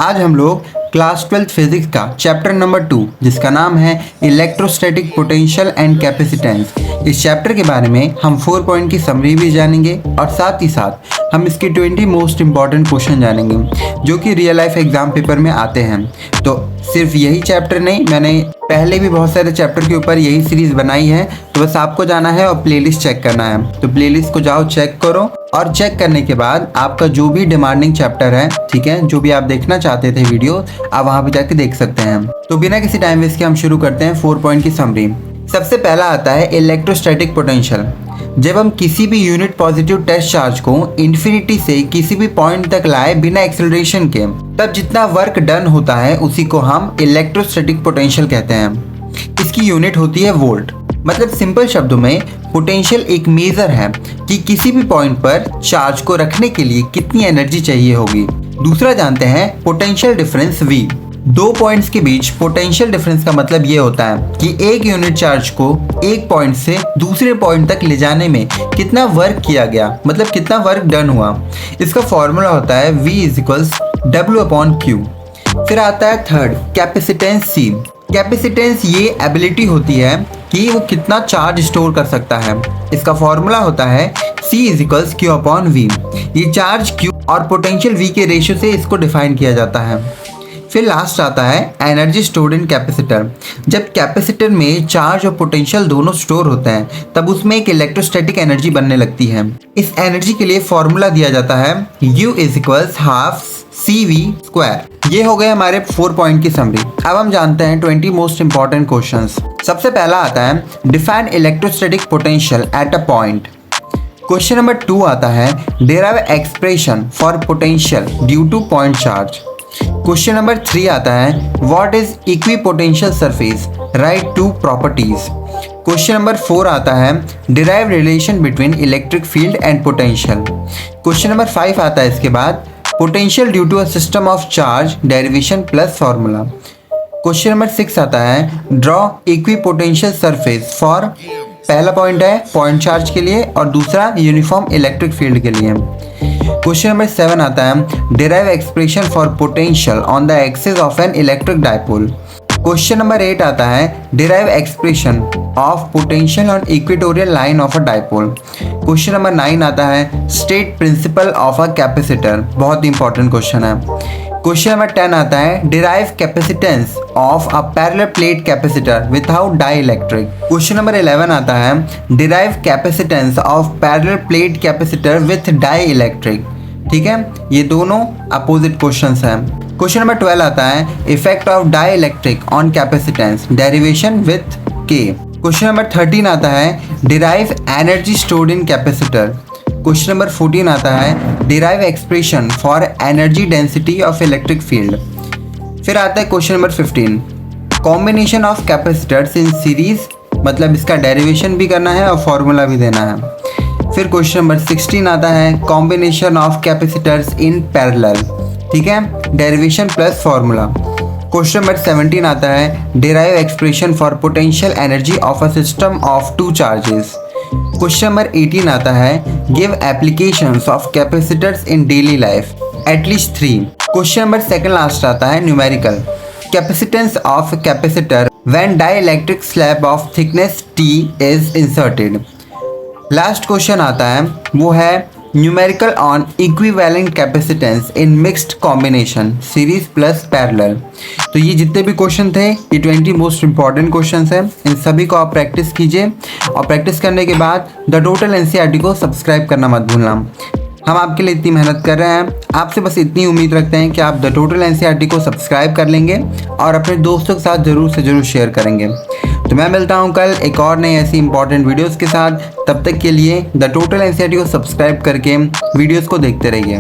आज हम लोग क्लास 12 फिजिक्स का चैप्टर नंबर 2 जिसका नाम है इलेक्ट्रोस्टैटिक पोटेंशियल एंड कैपेसिटेंस, इस चैप्टर के बारे में हम 4 पॉइंट की समरी भी जानेंगे और साथ ही साथ हम इसके 20 मोस्ट इंपॉर्टेंट क्वेश्चन जानेंगे जो कि रियल लाइफ एग्जाम पेपर में आते हैं। तो सिर्फ यही चैप्टर नहीं, मैंने पहले भी बहुत सारे चैप्टर के ऊपर यही सीरीज़ बनाई है, तो बस आपको जाना है और प्लेलिस्ट चेक करना है। तो प्लेलिस्ट को जाओ, चेक करो और चेक करने के बाद आपका जो भी डिमांडिंग चैप्टर है, ठीक है, जो भी आप देखना चाहते थे वीडियो, आप वहाँ पे जाके देख सकते हैं। तो बिना किसी टाइम वेस्ट के हम शुरू करते हैं 4 पॉइंट की समरी। सबसे पहला आता है इलेक्ट्रोस्टैटिक पोटेंशियल। जब हम किसी भी यूनिट पॉजिटिव टेस्ट चार्ज को इन्फिनिटी से किसी भी पॉइंट तक लाए बिना एक्सेलरेशन के, तब जितना वर्क डन होता है उसी को हम इलेक्ट्रोस्टैटिक पोटेंशियल कहते हैं। इसकी यूनिट होती है वोल्ट। मतलब सिंपल शब्दों में पोटेंशियल एक मेजर है कि किसी भी पॉइंट पर चार्ज को रखने के लिए कितनी एनर्जी चाहिए होगी। दूसरा जानते हैं पोटेंशियल डिफरेंस V। दो पॉइंट्स के बीच पोटेंशियल डिफरेंस का मतलब ये होता है कि एक यूनिट चार्ज को एक पॉइंट से दूसरे पॉइंट तक ले जाने में कितना वर्क किया गया, मतलब कितना वर्क डन हुआ। इसका फॉर्मूला होता है V = W/Q। फिर आता है थर्ड कैपेसिटेंस C। कैपेसिटेंस ये एबिलिटी होती है कि वो कितना चार्ज स्टोर कर सकता है। इसका फॉर्मूला होता है C = Q/V। ये चार्ज Q और पोटेंशियल V के रेशियो से इसको डिफाइन किया जाता है। फिर लास्ट आता है एनर्जी स्टोर्ड इन कैपेसिटर। जब कैपेसिटर में चार्ज और पोटेंशियल दोनों स्टोर होते हैं तब उसमें एक इलेक्ट्रोस्टैटिक एनर्जी बनने लगती है। इस एनर्जी के लिए फॉर्मूला दिया जाता है U = ½ CV²। ये हो गए हमारे 4 पॉइंट की समरी। अब हम जानते हैं 20 मोस्ट इंपॉर्टेंट क्वेश्चंस। सबसे पहला आता है define electrostatic potential at a point. Question number 2 आता है derive expression for potential due to point charge. Question number 3 आता है what is equipotential surface, write 2 properties. Question number 4 आता है derive relation between electric field and potential. Question number 5 आता है इसके बाद potential due to a system of charge, derivation plus formula. Question number 6 आता है ड्रॉ इक्विपोटेंशियल सरफेस फॉर, पहला point है पॉइंट चार्ज के लिए और दूसरा यूनिफॉर्म इलेक्ट्रिक फील्ड के लिए। क्वेश्चन नंबर 7 आता है derive expression for potential on the axis of an electric dipole. Question number 8 आता है derive expression of potential on equatorial line of a dipole. Question number 9 आता है state principle of a capacitor, बहुत important question है। Question number 10 आता है derive capacitance of a parallel plate capacitor without dielectric. Question number 11 आता है derive capacitance of parallel plate capacitor with dielectric. ठीक है, ये दोनों अपोजिट क्वेश्चंस हैं। क्वेश्चन नंबर 12 आता है effect of dielectric on capacitance, derivation with K। Question number 13 आता है derive energy stored in capacitor. Question number 14 आता है derive expression for energy density of electric field. फिर आता है question number 15 combination of capacitors in series, मतलब इसका derivation भी करना है और फॉर्मूला भी देना है। फिर क्वेश्चन नंबर 16 आता है combination of capacitors in parallel, ठीक है, derivation plus formula. Question number 17 आता है derive expression for potential energy of a system of 2 charges. Question number 18 आता है give applications of capacitors in daily life, at least 3। Question number 2 last आता है numerical capacitance of capacitor when dielectric slab of thickness T is inserted. Last question आता है वो है numerical on equivalent capacitance in mixed combination series plus parallel. तो ये जितने भी क्वेश्चन थे ये 20 मोस्ट इंपॉर्टेंट क्वेश्चंस हैं। इन सभी को आप प्रैक्टिस कीजिए और प्रैक्टिस करने के बाद द टोटल NCERT को सब्सक्राइब करना मत भूलना। हम आपके लिए इतनी मेहनत कर रहे हैं, आपसे बस इतनी उम्मीद रखते हैं कि आप द टोटल NCERT को सब्सक्राइब कर लेंगे और अपने दोस्तों के साथ ज़रूर से ज़रूर शेयर करेंगे। तो मैं मिलता हूँ कल एक और नई ऐसी इंपॉर्टेंट वीडियोस के साथ। तब तक के लिए द टोटल NCERT को सब्सक्राइब करके वीडियोस को देखते रहिए।